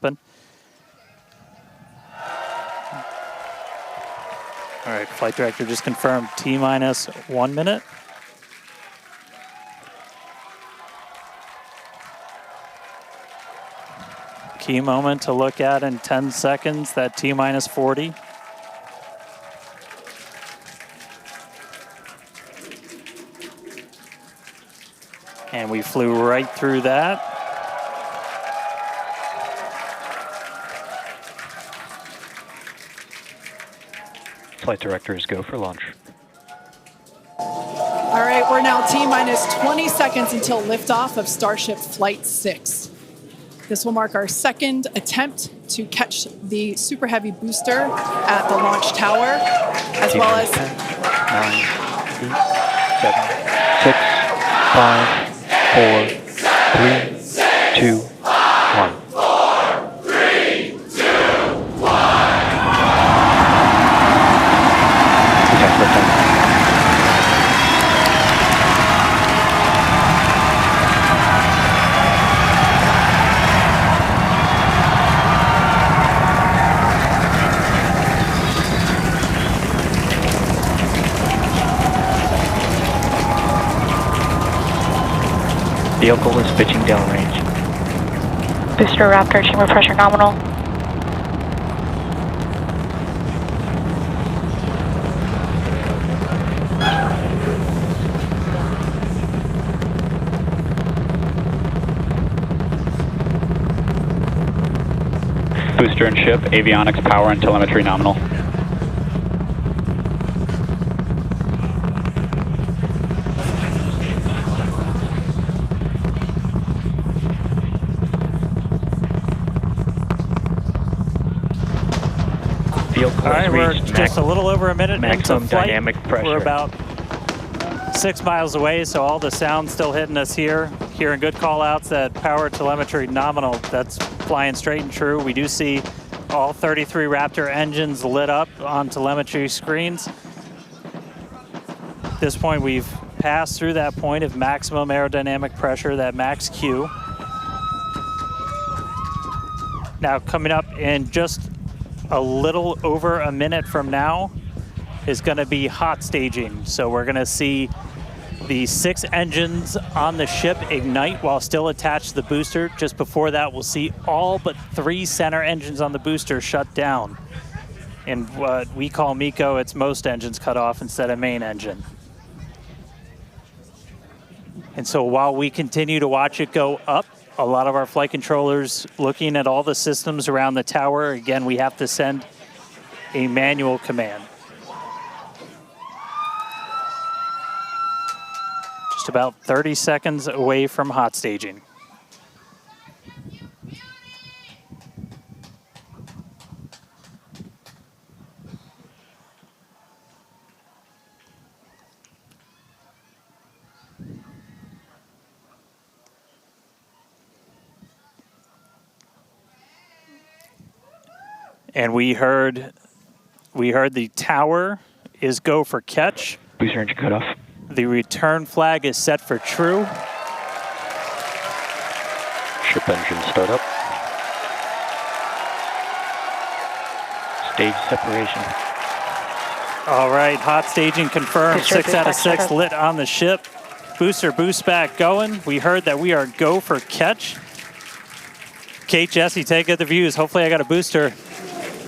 happen. All right, flight director just confirmed T-minus 1 minute. Key moment to look at in 10 seconds, that T-minus 40. And we flew right through that. Flight directors go for launch. All right, we're now T-minus 20 seconds until liftoff of Starship Flight 6. This will mark our second attempt to catch the Super Heavy booster at the launch tower, as well as 10, 9, 8, 7, 6, 5, 4, 3, 2, 1. Vehicle is pitching downrange. Booster Raptor, chamber pressure nominal. Booster and ship, avionics, power, and telemetry nominal. All right, we're just a little over a minute into flight. Dynamic pressure. We're about 6 miles away, so all the sound's still hitting us here. Hearing good call-outs that power telemetry nominal, that's flying straight and true. We do see all 33 Raptor engines lit up on telemetry screens. At this point, we've passed through that point of maximum aerodynamic pressure, that max Q. Now, coming up in just a little over a minute from now is going to be hot staging. So we're going to see the 6 engines on the ship ignite while still attached to the booster. Just before that, we'll see all but 3 center engines on the booster shut down. In what we call MECO, it's most engines cut off instead of main engine. And so while we continue to watch it go up, a lot of our flight controllers looking at all the systems around the tower. Again, we have to send a manual command. Just about 30 seconds away from hot staging. And we heard the tower is go for catch. Booster engine cut off. The return flag is set for true. Ship engine start up. Stage separation. All right, hot staging confirmed. Booster 6 out of boost 6 back lit on the ship. Booster boost back going. We heard that we are go for catch. Kate, Jesse, take the views. Hopefully I got a booster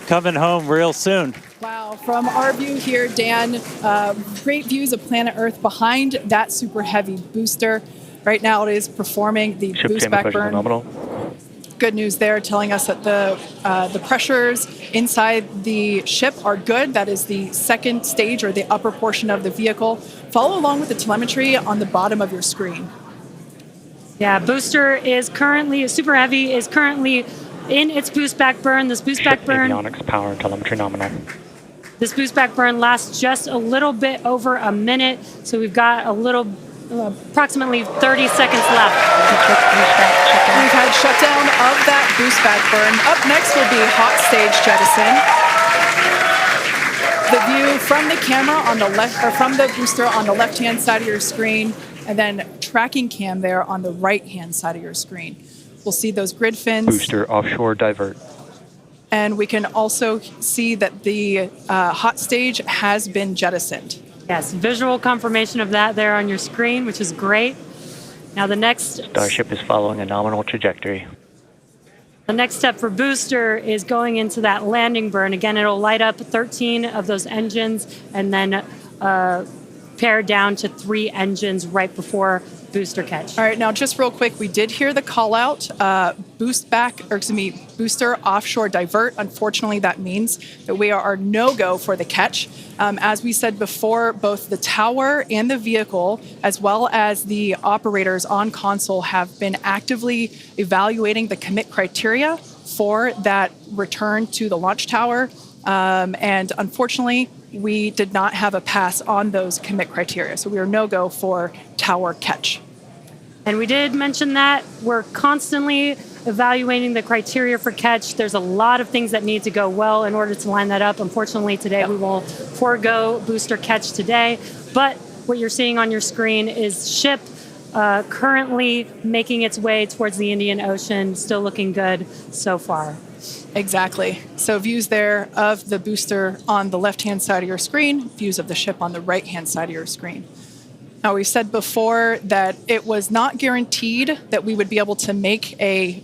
coming home real soon. Wow, from our view here, Dan, great views of planet Earth behind that Super Heavy booster. Right now it is performing the Ship boost back burn. nominal. Good news there, telling us that the pressures inside the ship are good. That is the second stage, or the upper portion of the vehicle. Follow along with the telemetry on the bottom of your screen. Yeah, booster is currently, Super Heavy is currently in its boost back burn. This boost back burn, Avionics, power, and telemetry nominal. this boost back burn lasts just a little bit over a minute, so we've got a little, approximately 30 seconds left. We've had shutdown of that boost back burn. Up next will be hot stage jettison. The view from the camera on the left, or from the booster on the left-hand side of your screen, and then tracking cam there on the right-hand side of your screen. We'll see those grid fins. Booster offshore divert. And we can also see that the hot stage has been jettisoned. Yes, visual confirmation of that there on your screen, which is great. Now the next Starship is following a nominal trajectory. The next step for booster is going into that landing burn. Again, it'll light up 13 of those engines and then pare down to 3 engines right before booster catch. All right, now just real quick, we did hear the call out, booster offshore divert. Unfortunately, that means that we are no-go for the catch. As we said before, both the tower and the vehicle, as well as the operators on console, have been actively evaluating the commit criteria for that return to the launch tower. And unfortunately, we did not have a pass on those commit criteria. So we are no-go for tower catch. And we did mention that we're constantly evaluating the criteria for catch. There's a lot of things that need to go well in order to line that up. Unfortunately, today we will forego booster catch today. But what you're seeing on your screen is ship currently making its way towards the Indian Ocean, still looking good so far. Exactly. So views there of the booster on the left-hand side of your screen, views of the ship on the right-hand side of your screen. Now, we said before that it was not guaranteed that we would be able to make a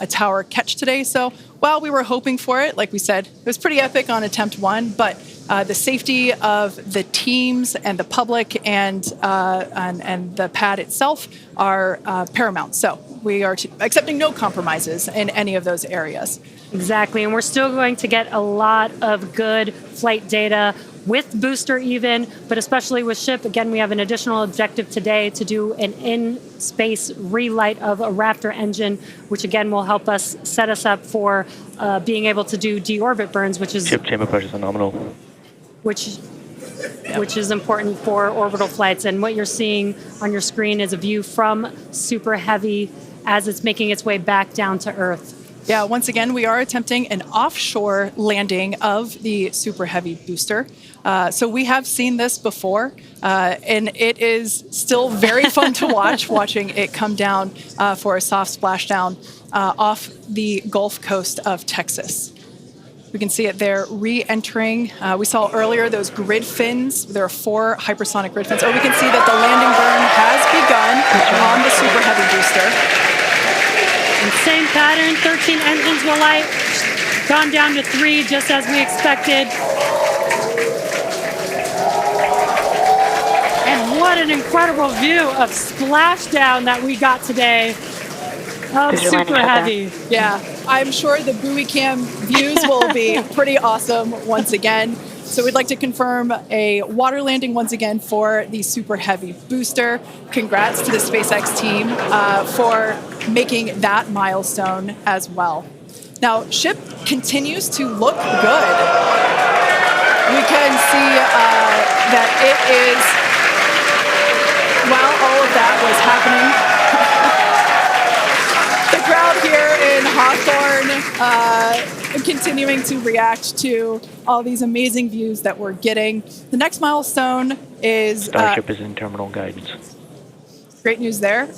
tower catch today. So while we were hoping for it, like we said, it was pretty epic on attempt 1, but the safety of the teams and the public and the pad itself are paramount. So we are accepting no compromises in any of those areas. Exactly, and we're still going to get a lot of good flight data with booster even, but especially with ship. Again, we have an additional objective today to do an in-space relight of a Raptor engine, which again will help us set us up for being able to do deorbit burns, which is Ship chamber pressure is nominal. Which is important for orbital flights. And what you're seeing on your screen is a view from Super Heavy as it's making its way back down to Earth. Yeah, once again, we are attempting an offshore landing of the Super Heavy booster. So we have seen this before, and it is still very fun to watching it come down for a soft splashdown off the Gulf Coast of Texas. We can see it there re-entering. We saw earlier those grid fins. There are 4 hypersonic grid fins. Oh, we can see that the landing burn has begun on the Super Heavy booster. And same pattern, 13 engines will light, gone down to 3 just as we expected. And what an incredible view of Splashdown that we got today of Super Heavy. Yeah, I'm sure the buoy cam views will be pretty awesome once again. So we'd like to confirm a water landing once again for the Super Heavy booster. Congrats to the SpaceX team for making that milestone as well. Now, ship continues to look good. We can see that it is, while all of that was happening, the crowd here in Hawthorne continuing to react to all these amazing views that we're getting. The next milestone is... Starship is in terminal guidance. Great news there.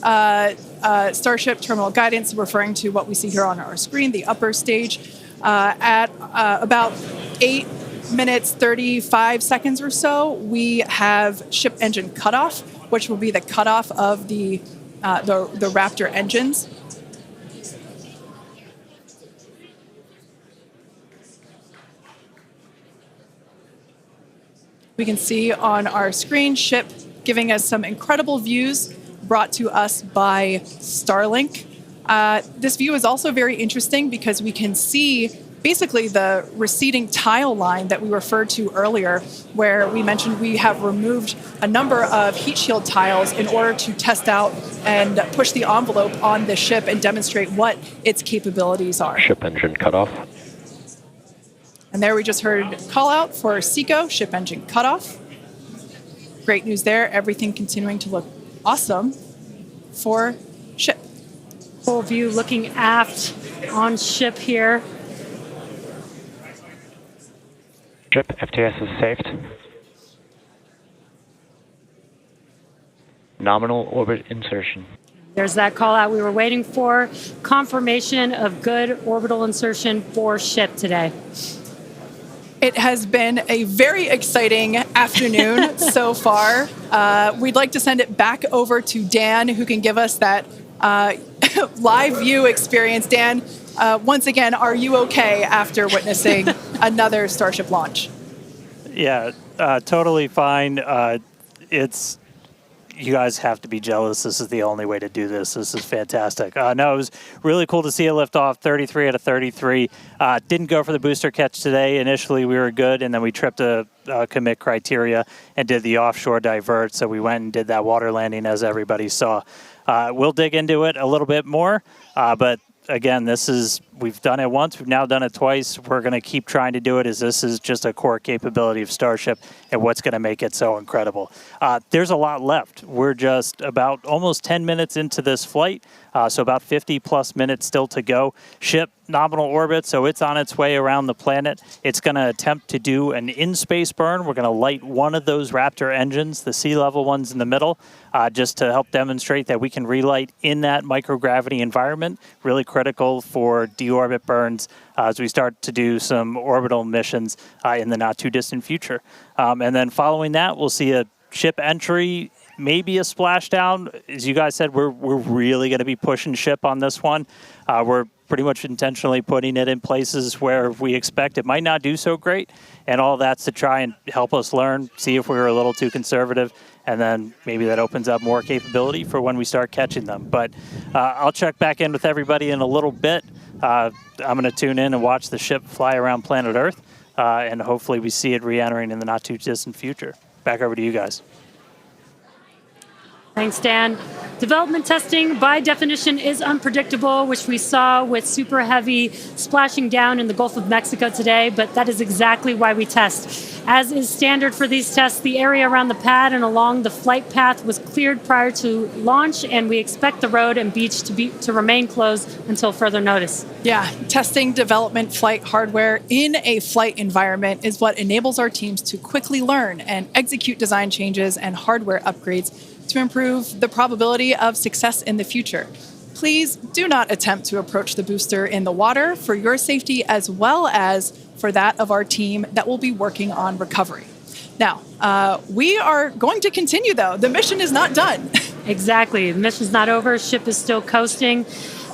Starship terminal guidance, referring to what we see here on our screen, the upper stage, at about 8 minutes, 35 seconds or so, we have ship engine cutoff, which will be the cutoff of the Raptor engines. We can see on our screen ship giving us some incredible views brought to us by Starlink. This view is also very interesting because we can see basically the receding tile line that we referred to earlier, where we mentioned we have removed a number of heat shield tiles in order to test out and push the envelope on the ship and demonstrate what its capabilities are. Ship engine cutoff. And there we just heard call out for SECO, ship engine cutoff. Great news there. Everything continuing to look awesome for ship. Full view looking aft on ship here. Ship FTS is saved. Nominal orbit insertion. There's that call out we were waiting for. Confirmation of good orbital insertion for ship today. It has been a very exciting afternoon so far. We'd like to send it back over to Dan, who can give us that live view experience. Dan, once again, are you okay after witnessing another Starship launch? Yeah, totally fine. You guys have to be jealous. This is the only way to do this. This is fantastic. No, it was really cool to see a liftoff, 33 out of 33. Didn't go for the booster catch today. Initially, we were good, and then we tripped a commit criteria and did the offshore divert. So we went and did that water landing, as everybody saw. We'll dig into it a little bit more, but again, we've done it once, we've now done it twice. We're going to keep trying to do it, as this is just a core capability of Starship and what's going to make it so incredible. There's a lot left. We're just about almost 10 minutes into this flight, so about 50 plus minutes still to go. Ship nominal orbit, so it's on its way around the planet. It's going to attempt to do an in-space burn. We're going to light one of those Raptor engines, the sea level ones in the middle, just to help demonstrate that we can relight in that microgravity environment. Really critical for deorbit burns as we start to do some orbital missions in the not too distant future. And then following that, we'll see a ship entry, maybe a splashdown. As you guys said, we're really going to be pushing ship on this one. We're pretty much intentionally putting it in places where we expect it might not do so great, and all that's to try and help us learn, see if we were a little too conservative, and then maybe that opens up more capability for when we start catching them. But I'll check back in with everybody in a little bit. I'm going to tune in and watch the ship fly around planet Earth, and hopefully we see it re-entering in the not too distant future. Back over to you guys. Thanks, Dan. Development testing, by definition, is unpredictable, which we saw with Super Heavy splashing down in the Gulf of Mexico today, but that is exactly why we test. As is standard for these tests, the area around the pad and along the flight path was cleared prior to launch, and we expect the road and beach to remain closed until further notice. Yeah, testing development flight hardware in a flight environment is what enables our teams to quickly learn and execute design changes and hardware upgrades to improve the probability of success in the future. Please do not attempt to approach the booster in the water for your safety as well as for that of our team that will be working on recovery. Now, we are going to continue, though. The mission is not done. Exactly. The mission's not over. Ship is still coasting.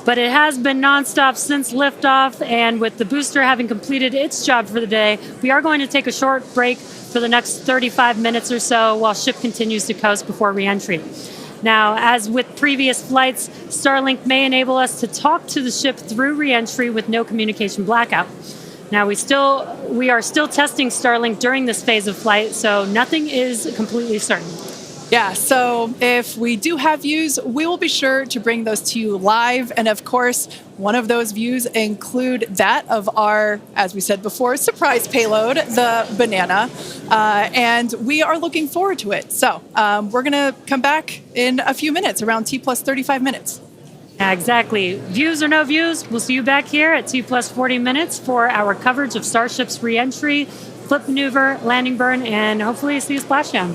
But it has been nonstop since liftoff, and with the booster having completed its job for the day, we are going to take a short break for the next 35 minutes or so while ship continues to coast before reentry. Now, as with previous flights, Starlink may enable us to talk to the ship through reentry with no communication blackout. Now, we are still testing Starlink during this phase of flight, so nothing is completely certain. Yeah, so if we do have views, we will be sure to bring those to you live. And of course, one of those views include that of our, as we said before, surprise payload, the Banana. And we are looking forward to it. So we're going to come back in a few minutes, around T plus 35 minutes. Yeah, exactly. Views or no views, we'll see you back here at T plus 40 minutes for our coverage of Starship's reentry, flip maneuver, landing burn, and hopefully see a splashdown.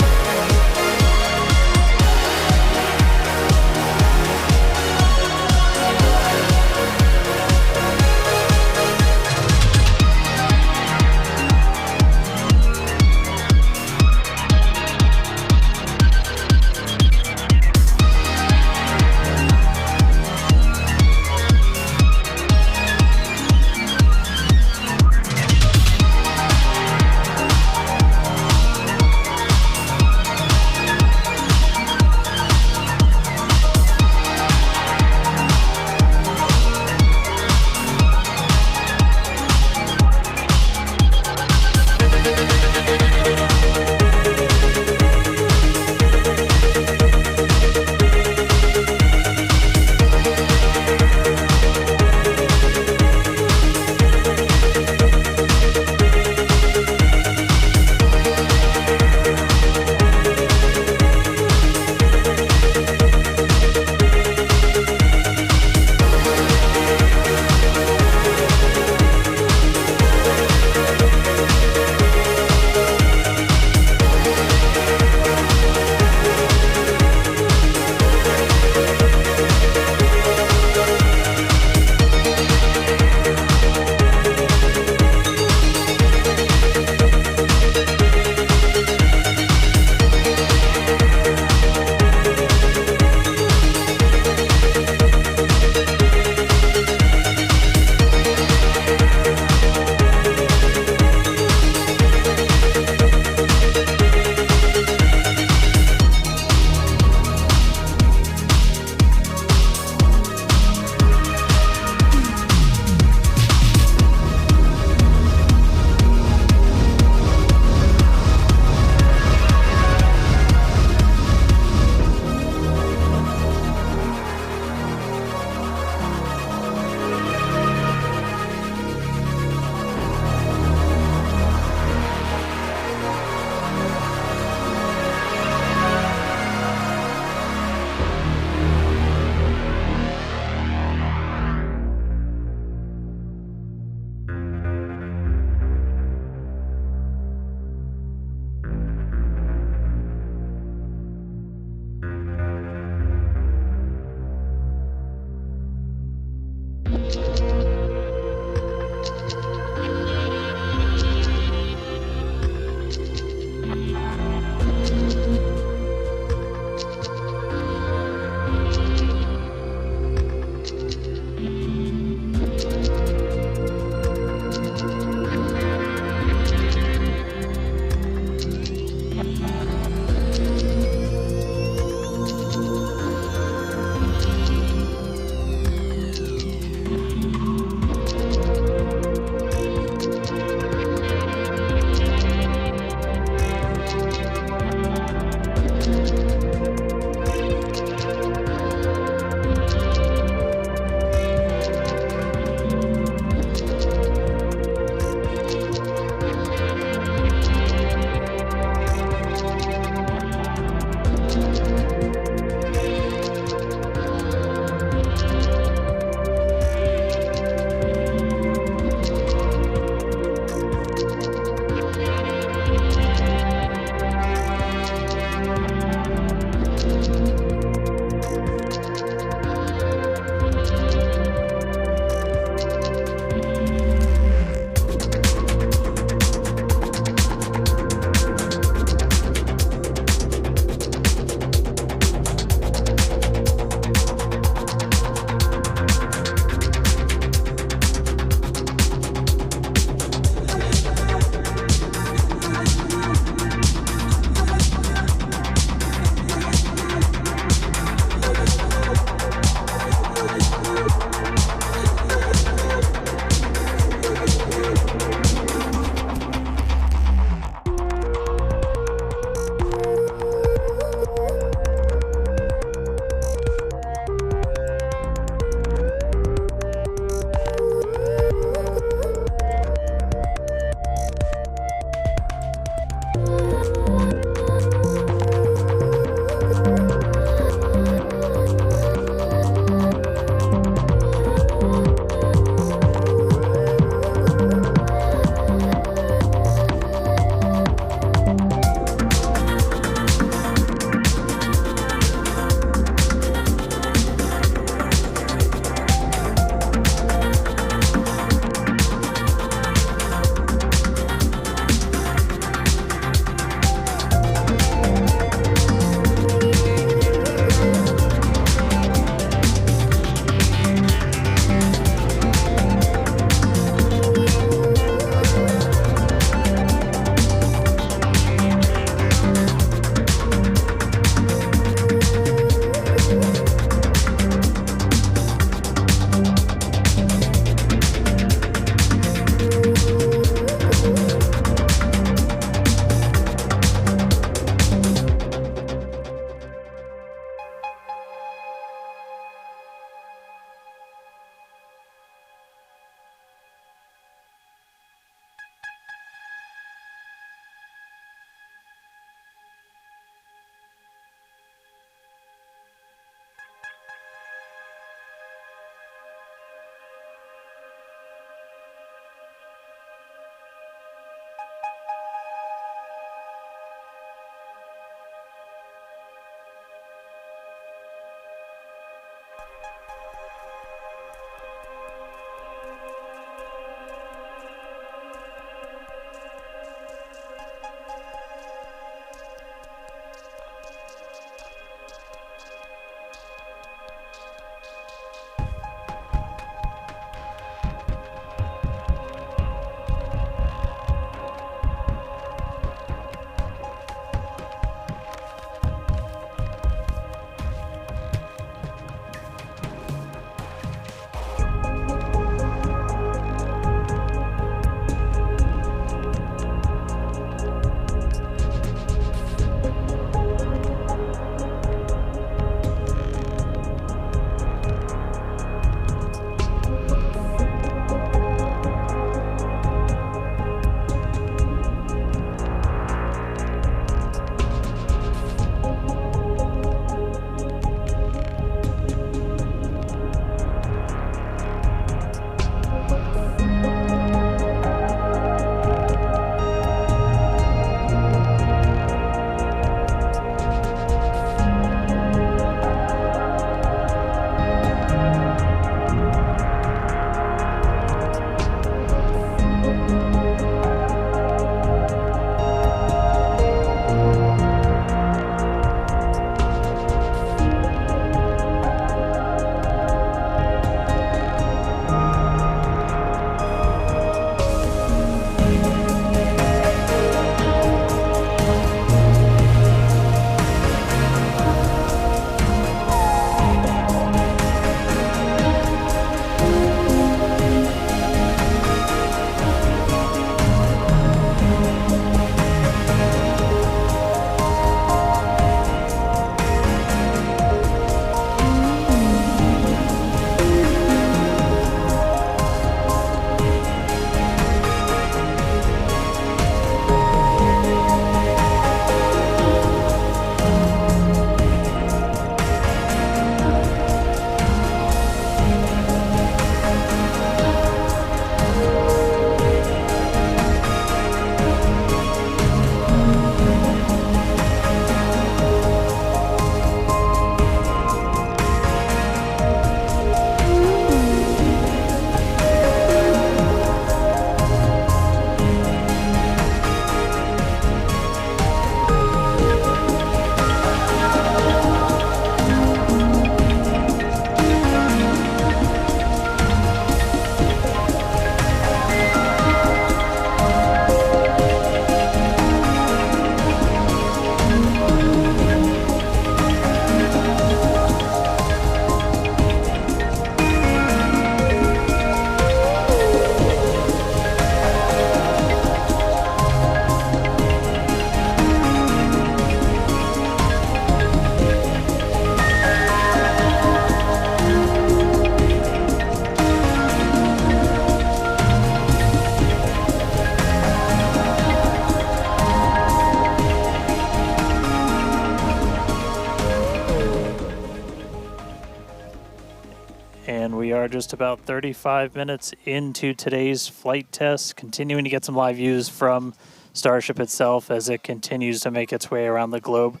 And we are just about 35 minutes into today's flight test, continuing to get some live views from Starship itself as it continues to make its way around the globe.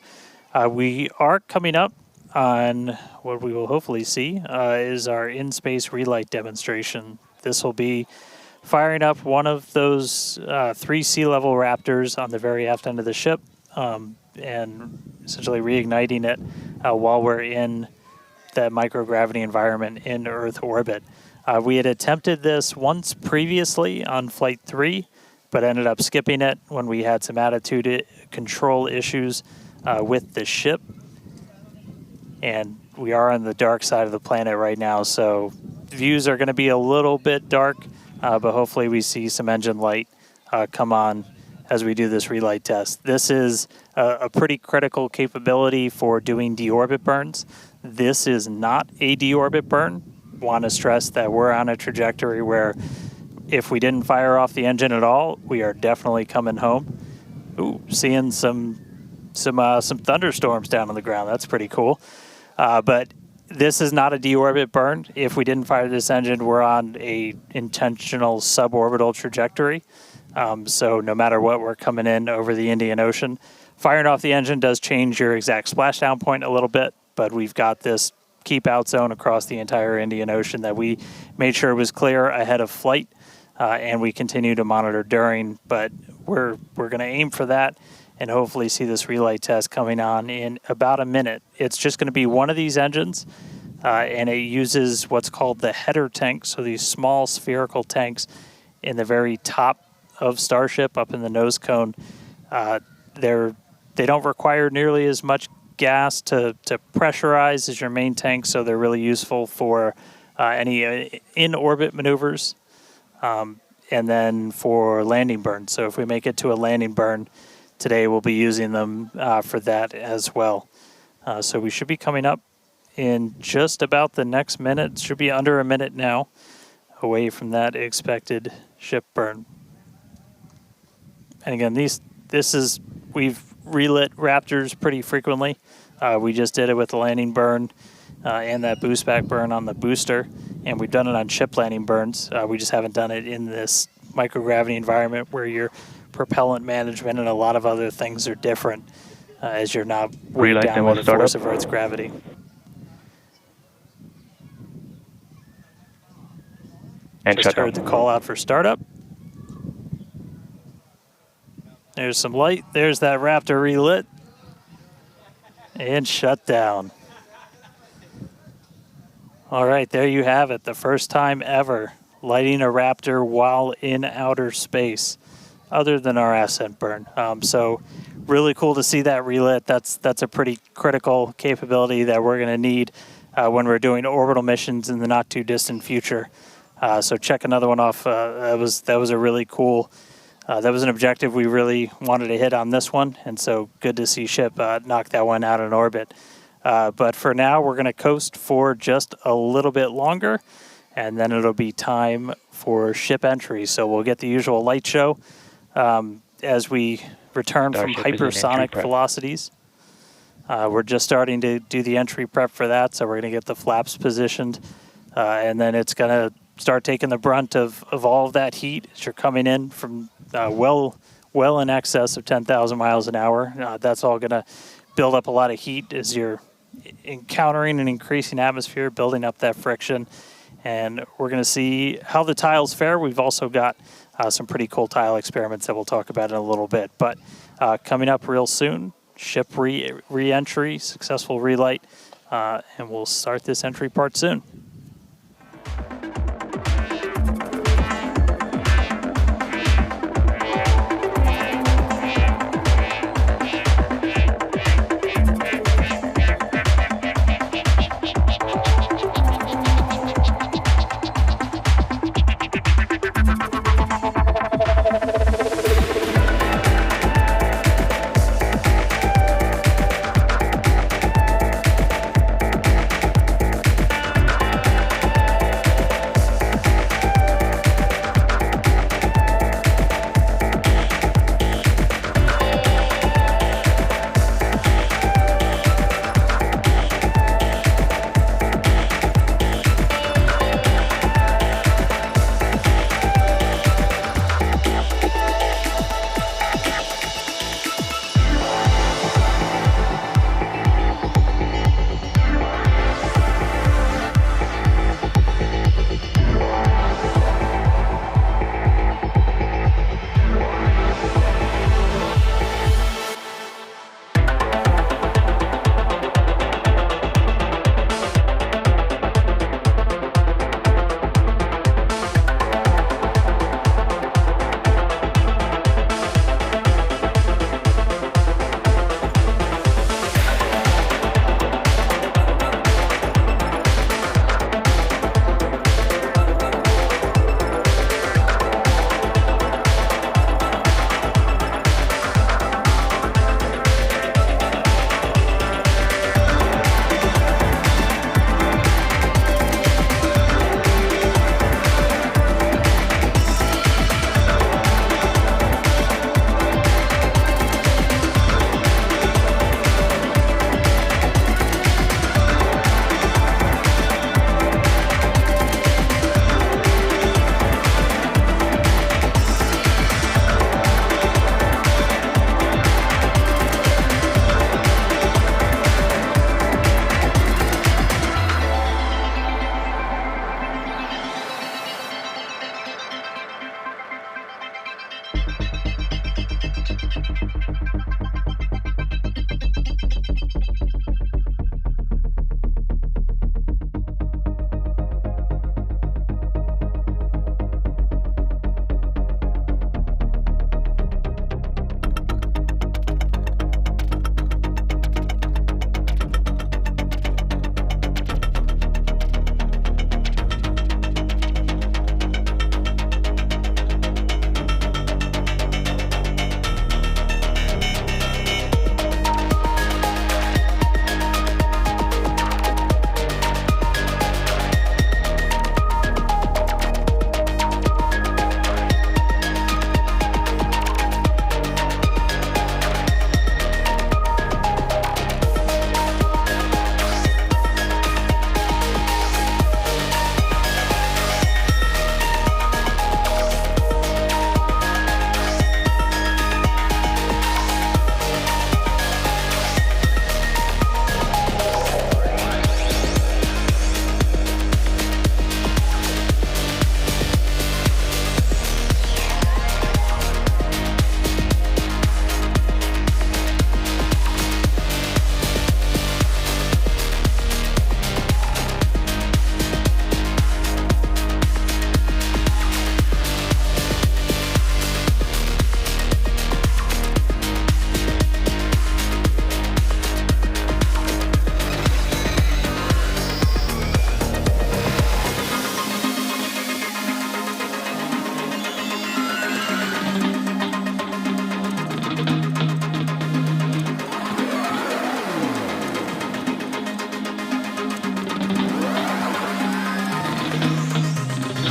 We are coming up on what we will hopefully see is our in-space relight demonstration. This will be firing up one of those 3 sea-level Raptors on the very aft end of the ship and essentially reigniting it while we're in that microgravity environment in Earth orbit. We had attempted this once previously on Flight 3, but ended up skipping it when we had some attitude control issues with the ship. And we are on the dark side of the planet right now, so views are going to be a little bit dark, but hopefully we see some engine light come on as we do this relight test. This is a pretty critical capability for doing deorbit burns. This is not a deorbit burn. Want to stress that we're on a trajectory where if we didn't fire off the engine at all, we are definitely coming home. Ooh, seeing some thunderstorms down on the ground. That's pretty cool. But this is not a deorbit burn. If we didn't fire this engine, we're on a intentional suborbital trajectory. So no matter what, we're coming in over the Indian Ocean. Firing off the engine does change your exact splashdown point a little bit, but we've got this keep out zone across the entire Indian Ocean that we made sure was clear ahead of flight, and we continue to monitor during. But we're going to aim for that and hopefully see this relight test coming on in about a minute. It's just going to be one of these engines, and it uses what's called the header tank, so these small spherical tanks in the very top of Starship up in the nose cone. They don't require nearly as much gas to pressurize as your main tank, so they're really useful for any in-orbit maneuvers and then for landing burns. So if we make it to a landing burn today, we'll be using them for that as well. So we should be coming up in just about the next minute. It should be under a minute now away from that expected ship burn. And again, we've relit Raptors pretty frequently. We just did it with the landing burn and that boost back burn on the booster, and we've done it on ship landing burns. We just haven't done it in this microgravity environment where your propellant management and a lot of other things are different as you're not weighed down with the force of Earth's gravity. And just heard the call out for startup. There's some light. There's that Raptor relit. And shut down. All right, there you have it. The first time ever lighting a Raptor while in outer space, other than our ascent burn. So really cool to see that relit. That's a pretty critical capability that we're going to need when we're doing orbital missions in the not too distant future. So check another one off. That was a really cool. That was an objective we really wanted to hit on this one, and so good to see ship knock that one out in orbit. But for now, we're going to coast for just a little bit longer, and then it'll be time for ship entry. So we'll get the usual light show as we return from hypersonic velocities. We're just starting to do the entry prep for that, so we're going to get the flaps positioned, and then it's going to start taking the brunt of all of that heat as you're coming in from well in excess of 10,000 miles an hour. That's all going to build up a lot of heat as you're encountering an increasing atmosphere, building up that friction. And we're going to see how the tiles fare. We've also got some pretty cool tile experiments that we'll talk about in a little bit. But coming up real soon, ship re-entry, successful relight, and we'll start this entry part soon.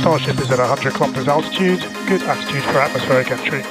Starship is at 100 kilometers altitude, good attitude for atmospheric entry.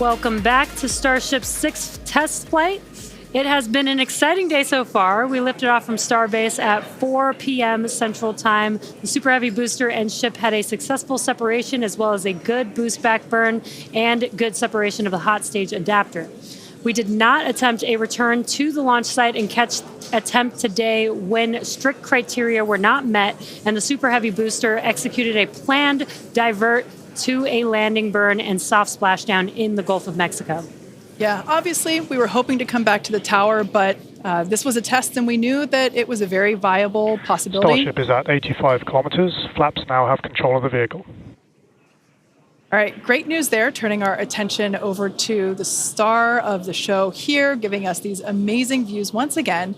Welcome back to Starship's 6th test flight. It has been an exciting day so far. We lifted off from Starbase at 4 p.m. Central Time. The Super Heavy booster and ship had a successful separation as well as a good boost back burn and good separation of the hot stage adapter. We did not attempt a return to the launch site and catch attempt today when strict criteria were not met and the Super Heavy booster executed a planned divert to a landing burn and soft splashdown in the Gulf of Mexico. Yeah, obviously we were hoping to come back to the tower, but this was a test and we knew that it was a very viable possibility. Starship is at 85 kilometers. Flaps now have control of the vehicle. All right, great news there, turning our attention over to the star of the show here, giving us these amazing views once again.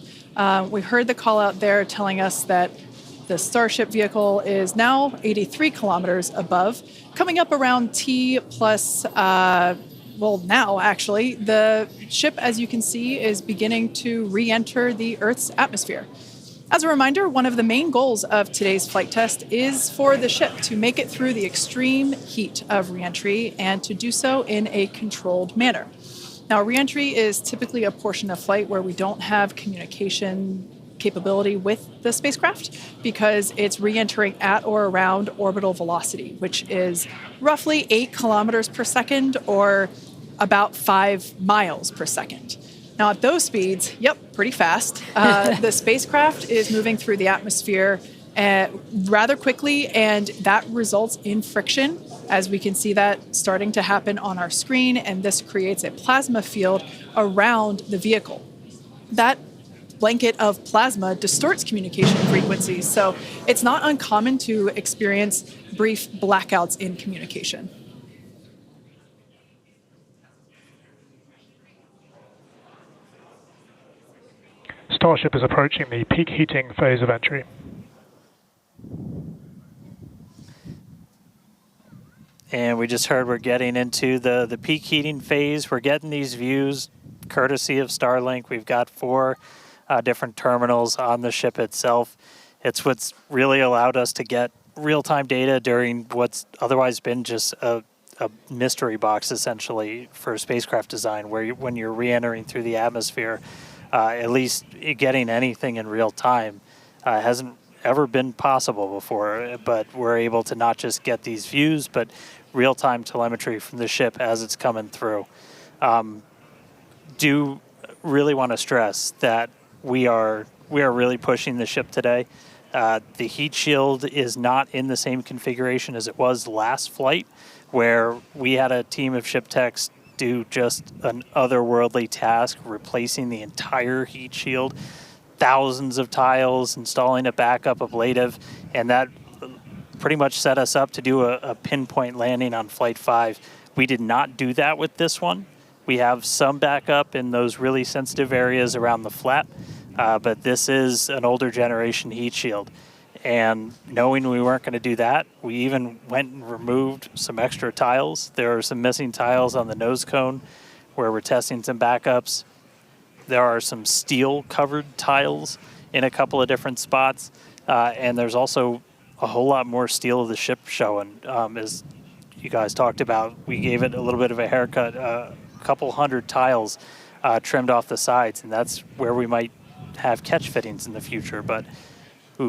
We heard the call out there telling us that the Starship vehicle is now 83 kilometers above, coming up around T plus, now actually, the ship, as you can see, is beginning to re-enter the Earth's atmosphere. As a reminder, one of the main goals of today's flight test is for the ship to make it through the extreme heat of re-entry and to do so in a controlled manner. Now, re-entry is typically a portion of flight where we don't have communication capability with the spacecraft because it's re-entering at or around orbital velocity, which is roughly 8 kilometers per second or about 5 miles per second. Now, at those speeds, pretty fast. The spacecraft is moving through the atmosphere rather quickly, and that results in friction, as we can see that starting to happen on our screen, and this creates a plasma field around the vehicle. That blanket of plasma distorts communication frequencies, so it's not uncommon to experience brief blackouts in communication. Starship is approaching the peak heating phase of entry. And we just heard we're getting into the peak heating phase. We're getting these views courtesy of Starlink. We've got 4 different terminals on the ship itself. It's what's really allowed us to get real-time data during what's otherwise been just a a mystery box essentially for spacecraft design, where when you're re-entering through the atmosphere, at least getting anything in real time hasn't ever been possible before. But we're able to not just get these views, but real-time telemetry from the ship as it's coming through. Do really want to stress that we are really pushing the ship today. The heat shield is not in the same configuration as it was last flight, where we had a team of ship techs do just an otherworldly task, replacing the entire heat shield, thousands of tiles, installing a backup ablative, and that pretty much set us up to do a pinpoint landing on Flight 5. We did not do that with this one. We have some backup in those really sensitive areas around the flap, but this is an older generation heat shield. And knowing we weren't going to do that, we even went and removed some extra tiles. There are some missing tiles on the nose cone where we're testing some backups. There are some steel-covered tiles in a couple of different spots, and there's also a whole lot more steel of the ship showing. As you guys talked about, we gave it a little bit of a haircut, a couple hundred tiles trimmed off the sides, and that's where we might have catch fittings in the future. But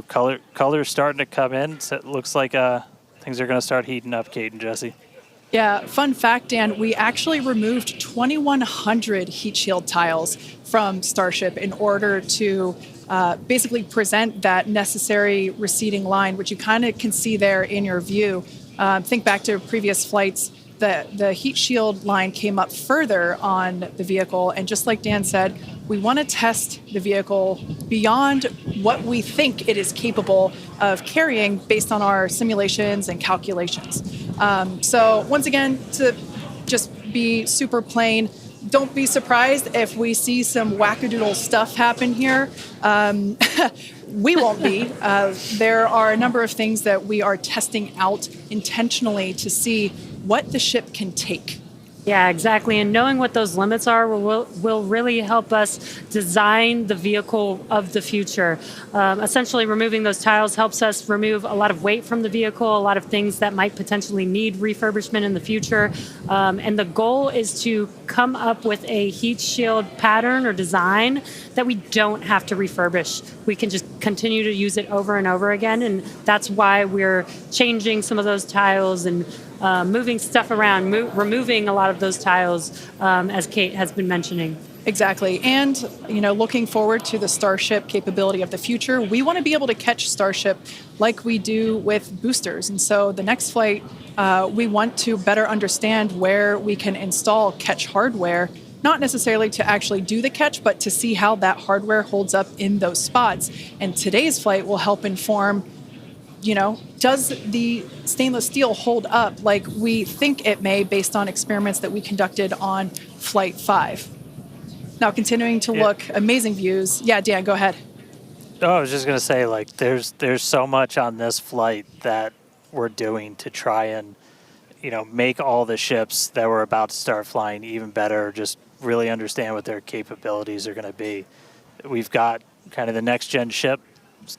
color's starting to come in, so it looks like things are going to start heating up, Kate and Jesse. Yeah, fun fact, Dan, we actually removed 2,100 heat shield tiles from Starship in order to basically present that necessary receding line, which you kind of can see there in your view. Think back to previous flights, the heat shield line came up further on the vehicle, and just like Dan said, we want to test the vehicle beyond what we think it is capable of carrying based on our simulations and calculations. So once again, to just be super plain, don't be surprised if we see some wackadoodle stuff happen here. We won't be. There are a number of things that we are testing out intentionally to see what the ship can take. Yeah, exactly. And knowing what those limits are will really help us design the vehicle of the future. Essentially, removing those tiles helps us remove a lot of weight from the vehicle, a lot of things that might potentially need refurbishment in the future. And the goal is to come up with a heat shield pattern or design that we don't have to refurbish. We can just continue to use it over and over again. And that's why we're changing some of those tiles and moving stuff around, removing a lot of those tiles, as Kate has been mentioning. Exactly. And, looking forward to the Starship capability of the future, we want to be able to catch Starship like we do with boosters. And so the next flight, we want to better understand where we can install catch hardware, not necessarily to actually do the catch, but to see how that hardware holds up in those spots. And today's flight will help inform, does the stainless steel hold up like we think it may based on experiments that we conducted on Flight 5? Now, continuing to look, amazing views. Yeah, Dan, go ahead. Oh, I was just going to say, there's so much on this flight that we're doing to try and, make all the ships that we're about to start flying even better, just really understand what their capabilities are going to be. We've got kind of the next-gen ship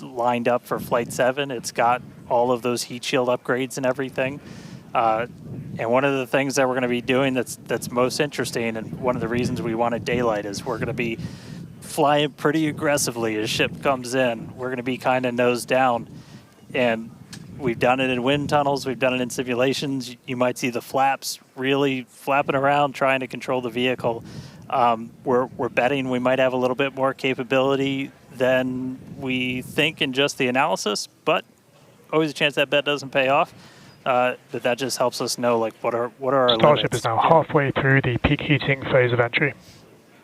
lined up for Flight 7. It's got all of those heat shield upgrades and everything. And one of the things that we're going to be doing that's most interesting, and one of the reasons we wanted daylight, is we're going to be flying pretty aggressively as ship comes in. We're going to be kind of nose down. And we've done it in wind tunnels. We've done it in simulations. You might see the flaps really flapping around trying to control the vehicle. We're betting we might have a little bit more capability than we think in just the analysis, but always a chance that bet doesn't pay off. But that just helps us know what are our Starship limits. is now halfway through the peak heating phase of entry.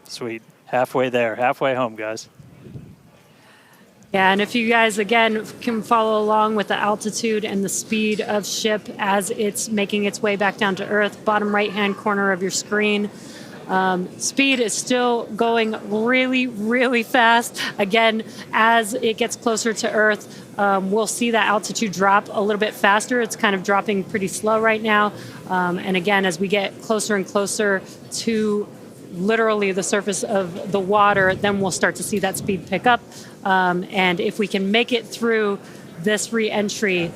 Sweet. Halfway there. Halfway home, guys. Yeah, and if you guys, again, can follow along with the altitude and the speed of ship as it's making its way back down to Earth, bottom right-hand corner of your screen, speed is still going really, really fast. Again, as it gets closer to Earth, we'll see that altitude drop a little bit faster. It's kind of dropping pretty slow right now. And again, as we get closer and closer to literally the surface of the water, then we'll start to see that speed pick up. And if we can make it through this re-entry,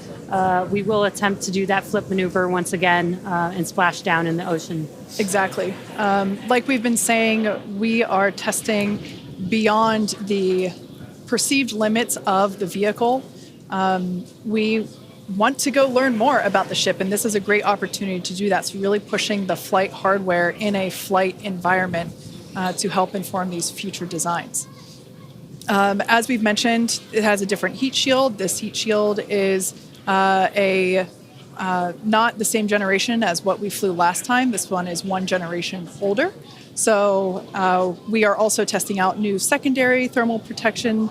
we will attempt to do that flip maneuver once again and splash down in the ocean. Exactly. Like we've been saying, we are testing beyond the perceived limits of the vehicle. We want to go learn more about the ship, and this is a great opportunity to do that. So really pushing the flight hardware in a flight environment to help inform these future designs. As we've mentioned, it has a different heat shield. This heat shield is not the same generation as what we flew last time. This one is one generation older. So we are also testing out new secondary thermal protection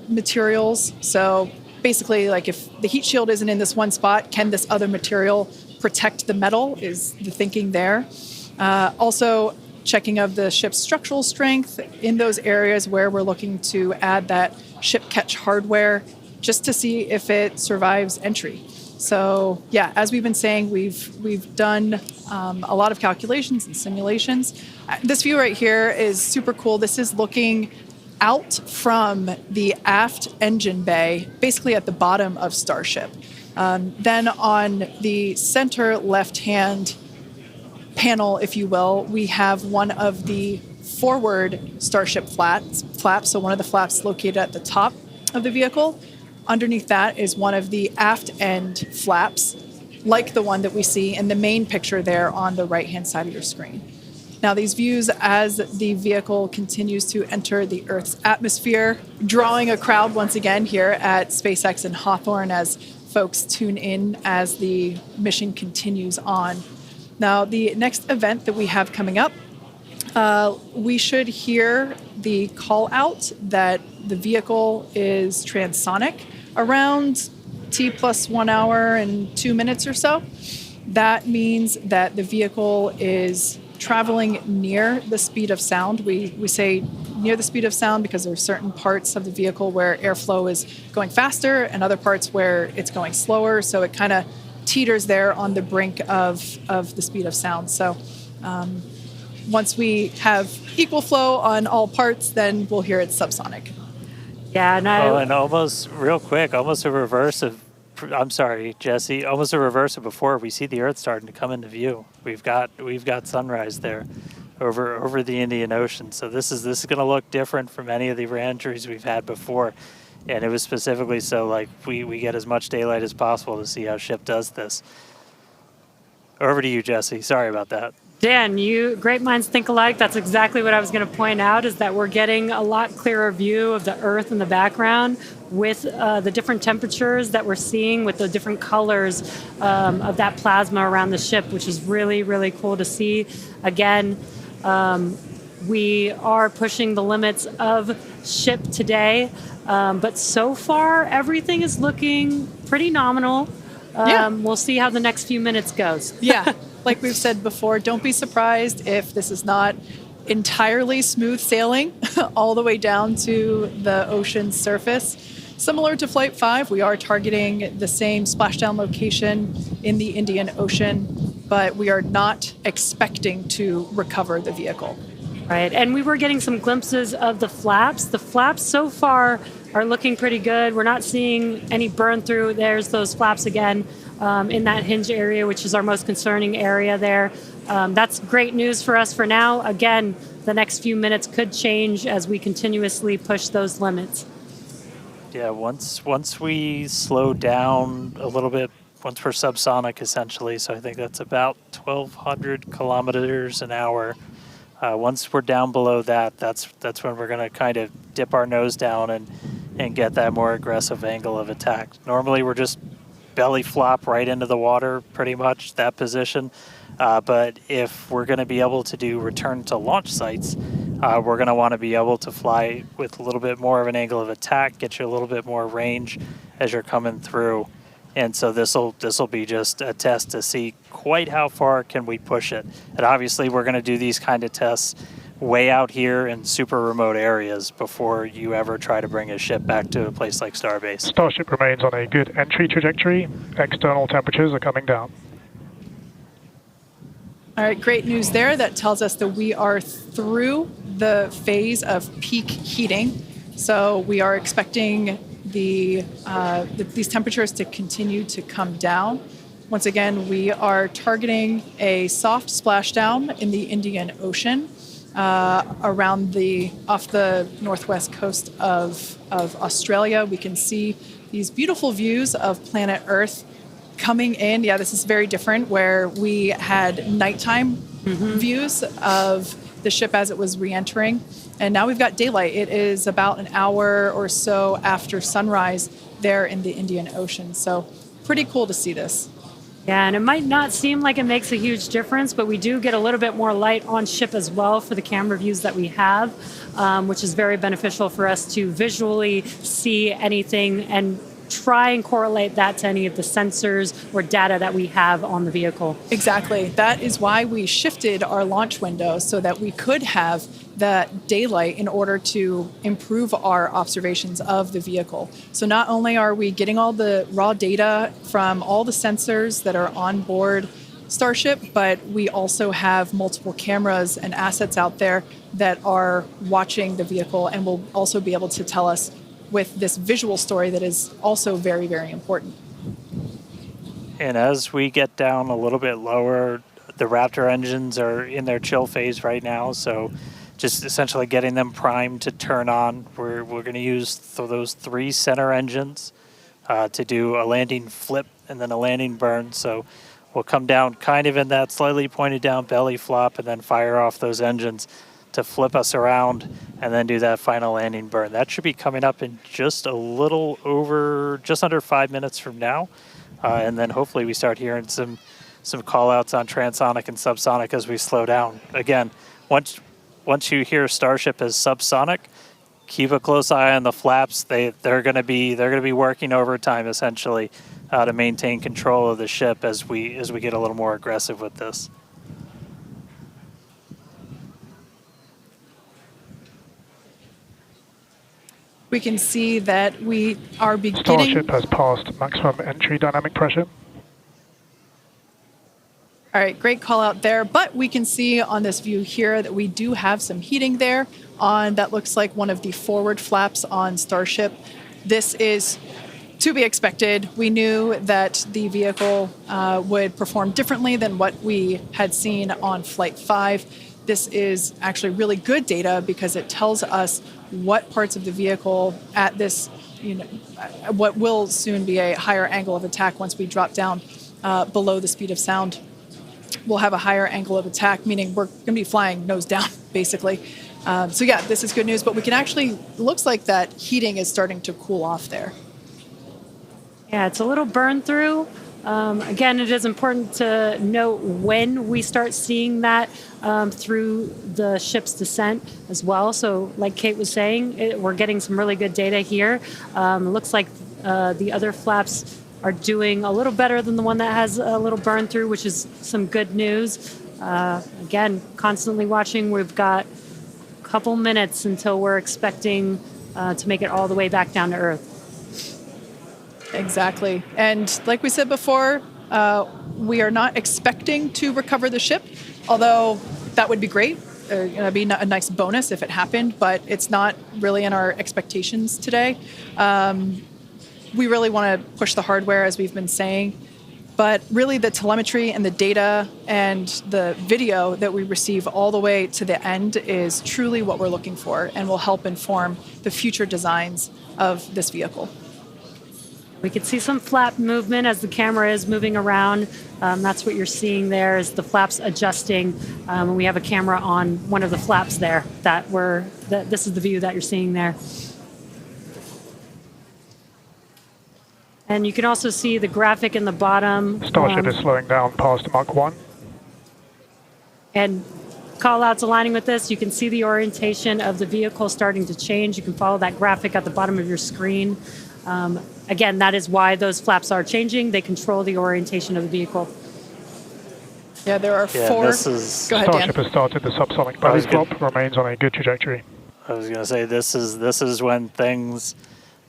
materials. So basically, like if the heat shield isn't in this one spot, can this other material protect the metal is the thinking there. Also checking of the ship's structural strength in those areas where we're looking to add that ship catch hardware just to see if it survives entry. So yeah, as we've been saying, we've done a lot of calculations and simulations. This view right here is super cool. This is looking out from the aft engine bay, basically at the bottom of Starship. Then on the center left-hand panel, if you will, we have one of the forward Starship flaps, so one of the flaps located at the top of the vehicle. Underneath that is one of the aft end flaps, like the one that we see in the main picture there on the right-hand side of your screen. Now, these views as the vehicle continues to enter the Earth's atmosphere, drawing a crowd once again here at SpaceX in Hawthorne as folks tune in as the mission continues on. Now, the next event that we have coming up, we should hear the call out that the vehicle is transonic around T plus 1 hour and 2 minutes or so. That means that the vehicle is traveling near the speed of sound. We say near the speed of sound because there are certain parts of the vehicle where airflow is going faster and other parts where it's going slower. So it kind of teeters there on the brink of the speed of sound. So once we have equal flow on all parts, then we'll hear it's subsonic. Yeah, no. And almost real quick, almost a reverse of, I'm sorry, Jesse, almost a reverse of before. We see the Earth starting to come into view. We've got sunrise there over the Indian Ocean. So this is going to look different from any of the reentries we've had before. And it was specifically so like we get as much daylight as possible to see how ship does this. Over to you, Jesse. Sorry about that. Dan, great minds think alike. That's exactly what I was going to point out, is that we're getting a lot clearer view of the Earth in the background with the different temperatures that we're seeing, with the different colors of that plasma around the ship, which is really, really cool to see. Again, we are pushing the limits of ship today, but so far everything is looking pretty nominal. We'll see how the next few minutes goes. Yeah. Like we've said before, don't be surprised if this is not entirely smooth sailing all the way down to the ocean's surface. Similar to Flight 5, we are targeting the same splashdown location in the Indian Ocean, but we are not expecting to recover the vehicle. Right, and we were getting some glimpses of the flaps. The flaps so far are looking pretty good. We're not seeing any burn through. There's those flaps again in that hinge area, which is our most concerning area there. That's great news for us for now. Again, the next few minutes could change as we continuously push those limits. Yeah, once we slow down a little bit, once we're subsonic essentially, so I think that's about 1,200 kilometers an hour. Once we're down below that, that's when we're going to kind of dip our nose down and get that more aggressive angle of attack. Normally we're just belly flop right into the water, pretty much that position. But if we're going to be able to do return to launch sites, we're going to want to be able to fly with a little bit more of an angle of attack, get you a little bit more range as you're coming through. And so this'll be just a test to see quite how far can we push it. And obviously we're going to do these kind of tests way out here in super remote areas before you ever try to bring a ship back to a place like Starbase. Starship remains on a good entry trajectory. External temperatures are coming down. All right, great news there. That tells us that we are through the phase of peak heating. So we are expecting these temperatures to continue to come down. Once again, we are targeting a soft splashdown in the Indian Ocean off the northwest coast of Australia. We can see these beautiful views of planet Earth coming in. Yeah, this is very different, where we had nighttime views of the ship as it was re-entering, and now we've got daylight. It is about an hour or so after sunrise there in the Indian Ocean, so pretty cool to see this. Yeah, and it might not seem like it makes a huge difference, but we do get a little bit more light on ship as well for the camera views that we have, which is very beneficial for us to visually see anything and try and correlate that to any of the sensors or data that we have on the vehicle. Exactly. That is why we shifted our launch window so that we could have that daylight in order to improve our observations of the vehicle. So not only are we getting all the raw data from all the sensors that are on board Starship, but we also have multiple cameras and assets out there that are watching the vehicle and will also be able to tell us with this visual story that is also very, very important. And as we get down a little bit lower, the Raptor engines are in their chill phase right now, so just essentially getting them primed to turn on. We're going to use those 3 center engines to do a landing flip and then a landing burn. So we'll come down kind of in that slightly pointed down belly flop and then fire off those engines to flip us around and then do that final landing burn. That should be coming up in just under 5 minutes from now. And then hopefully we start hearing some call outs on transonic and subsonic as we slow down. Again, once you hear Starship as subsonic, keep a close eye on the flaps. They're going to be working overtime essentially to maintain control of the ship as we get a little more aggressive with this. We can see that we are beginning... Starship has passed maximum entry dynamic pressure. All right, great call out there. But we can see on this view here that we do have some heating there on that looks like one of the forward flaps on Starship. This is to be expected. We knew that the vehicle would perform differently than what we had seen on Flight 5. This is actually really good data because it tells us what parts of the vehicle at this, what will soon be a higher angle of attack once we drop down below the speed of sound. We'll have a higher angle of attack, meaning we're going to be flying nose down, basically. So yeah, this is good news, but we can actually, looks like that heating is starting to cool off there. Yeah, it's a little burn through. Again, it is important to note when we start seeing that through the ship's descent as well. So like Kate was saying, we're getting some really good data here. It looks like the other flaps are doing a little better than the one that has a little burn through, which is some good news. Again, constantly watching. We've got a couple minutes until we're expecting to make it all the way back down to Earth. Exactly. And like we said before, we are not expecting to recover the ship, although that would be great. It'd be a nice bonus if it happened, but it's not really in our expectations today. We really want to push the hardware, as we've been saying, but really the telemetry and the data and the video that we receive all the way to the end is truly what we're looking for and will help inform the future designs of this vehicle. We can see some flap movement as the camera is moving around. That's what you're seeing there is the flaps adjusting. And we have a camera on one of the flaps there this is the view that you're seeing there. And you can also see the graphic in the bottom. Starship is slowing down past Mach 1. And call-outs aligning with this, you can see the orientation of the vehicle starting to change. You can follow that graphic at the bottom of your screen. Again, that is why those flaps are changing. They control the orientation of the vehicle. Yeah, there are 4. Go ahead, Starship Dan. has started the subsonic belly flop, remains on a good trajectory. I was going to say this is when things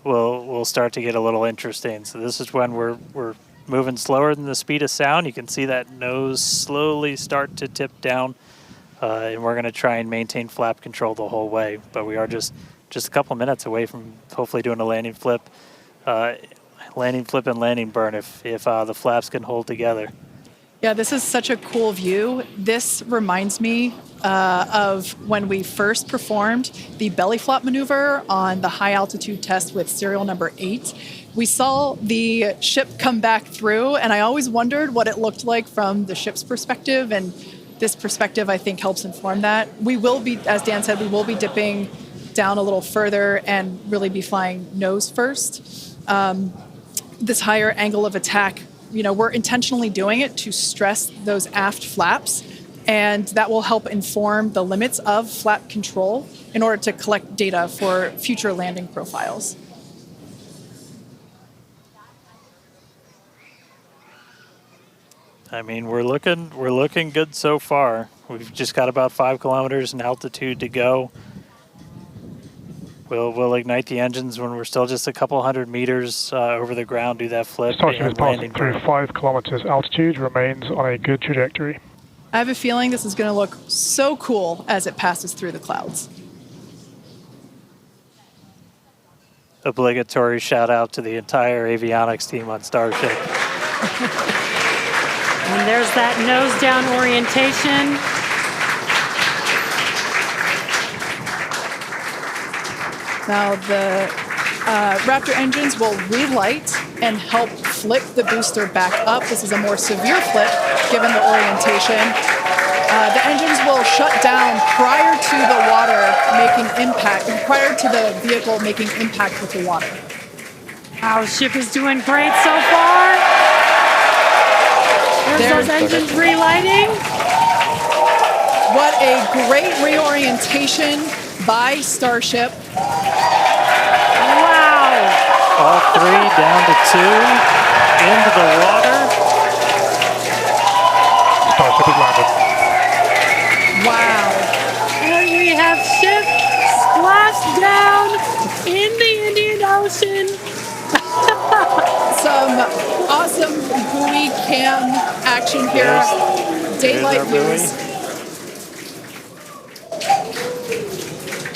will start to get a little interesting. So this is when we're moving slower than the speed of sound. You can see that nose slowly start to tip down, and we're going to try and maintain flap control the whole way. But we are just just a couple minutes away from hopefully doing a landing flip and landing burn if the flaps can hold together. Yeah, this is such a cool view. This reminds me of when we first performed the belly flop maneuver on the high altitude test with serial number 8. We saw the ship come back through, and I always wondered what it looked like from the ship's perspective, and this perspective, I think, helps inform that. We will be, as Dan said, we will be dipping down a little further and really be flying nose first. This higher angle of attack, we're intentionally doing it to stress those aft flaps, and that will help inform the limits of flap control in order to collect data for future landing profiles. I mean, we're looking good so far. We've just got about 5 kilometers in altitude to go. We'll ignite the engines when we're still just a couple hundred meters over the ground, do that flip. Starship is and passing landing through burn. 5 kilometers altitude, remains on a good trajectory. I have a feeling this is going to look so cool as it passes through the clouds. Obligatory shout out to the entire avionics team on Starship. And there's that nose down orientation. Now the Raptor engines will relight and help flip the booster back up. This is a more severe flip given the orientation. The engines will shut down prior to the vehicle making impact with the water. Our ship is doing great so far. There's those engines relighting. What a great reorientation by Starship. Wow. All 3 down to 2 into the water. Starship is landed. Wow. And we have ship splashed down in the Indian Ocean. Some awesome buoy cam action here. Daylight There's our views.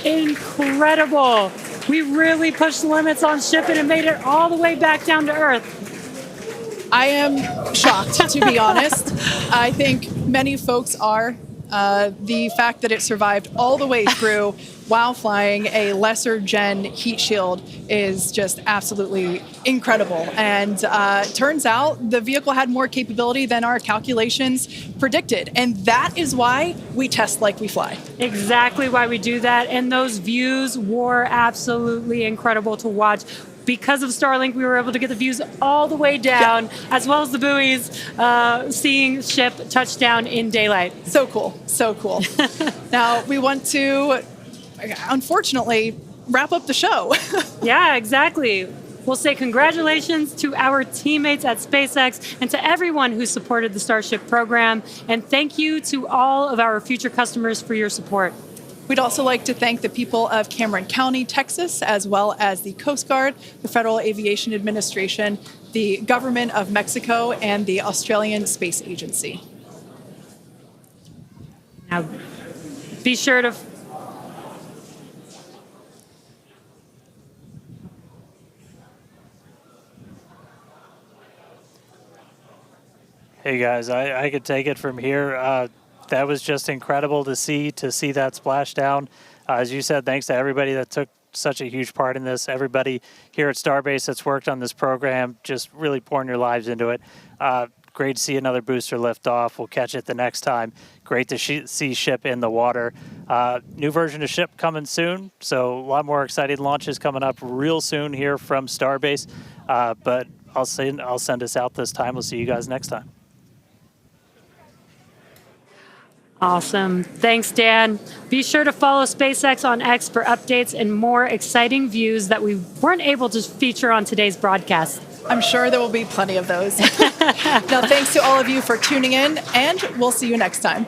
Incredible. We really pushed the limits on shipping and made it all the way back down to Earth. I am shocked, to be honest. I think many folks are. The fact that it survived all the way through while flying a lesser gen heat shield is just absolutely incredible. And turns out the vehicle had more capability than our calculations predicted. And that is why we test like we fly. Exactly why we do that. And those views were absolutely incredible to watch. Because of Starlink, we were able to get the views all the way down, as well as the buoys, seeing ship touchdown in daylight. So cool, so cool. Now we want to, unfortunately, wrap up the show. Yeah, exactly. We'll say congratulations to our teammates at SpaceX and to everyone who supported the Starship program. And thank you to all of our future customers for your support. We'd also like to thank the people of Cameron County, Texas, as well as the Coast Guard, the Federal Aviation Administration, the Government of Mexico, and the Australian Space Agency. Now, be sure to... Hey guys, I could take it from here. That was just incredible to see that splashdown. As you said, thanks to everybody that took such a huge part in this. Everybody here at Starbase that's worked on this program, just really pouring your lives into it. Great to see another booster lift off. We'll catch it the next time. Great to see ship in the water. New version of ship coming soon, so a lot more exciting launches coming up real soon here from Starbase. But I'll send us out this time. We'll see you guys next time. Awesome. Thanks, Dan. Be sure to follow SpaceX on X for updates and more exciting views that we weren't able to feature on today's broadcast. I'm sure there will be plenty of those. Now, thanks to all of you for tuning in, and we'll see you next time.